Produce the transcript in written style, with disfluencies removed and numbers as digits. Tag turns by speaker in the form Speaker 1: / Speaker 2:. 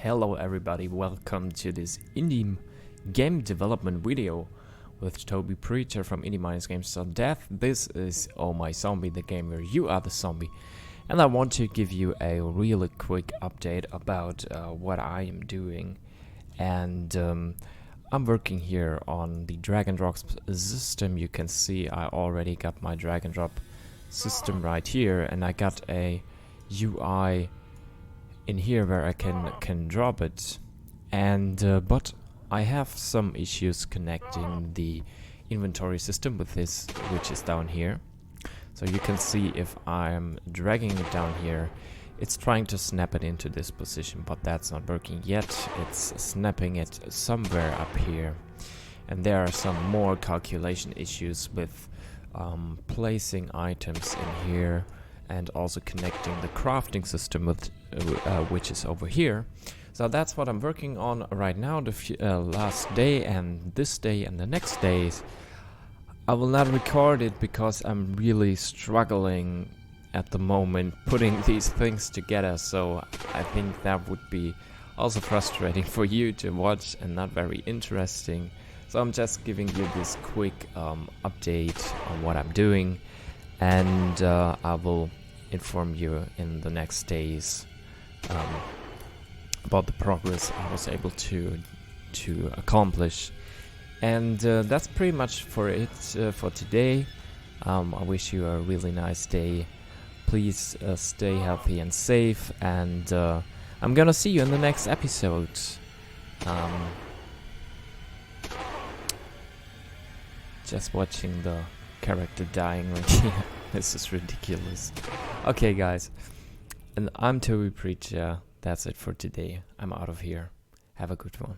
Speaker 1: Hello everybody, welcome to this indie game development video with Toby Preacher from Indie-Games.dev. This is Oh My Zombie, the game where you are the zombie. And I want to give you a really quick update about what I am doing. And I'm working here on the drag and drop system. You can see I already got my drag and drop system right here, and I got a UI in here where I can drop it, and but I have some issues connecting the inventory system with this, which is down here. So you can see if I'm dragging it down here, it's trying to snap it into this position, but that's not working yet. It's snapping it somewhere up here, and there are some more calculation issues with placing items in here and also connecting the crafting system with which is over here. So that's what I'm working on right now, the last day and this day and the next days. I will not record it because I'm really struggling at the moment putting these things together, so I think that would be also frustrating for you to watch and not very interesting. So I'm just giving you this quick update on what I'm doing, and I will inform you in the next days about the progress I was able to accomplish. And that's pretty much for it for today. I wish you a really nice day. Please stay healthy and safe, and I'm gonna see you in the next episode. Just watching the character dying right here. This is ridiculous. Okay guys, and I'm Toby Preacher. That's it for today. I'm out of here. Have a good one.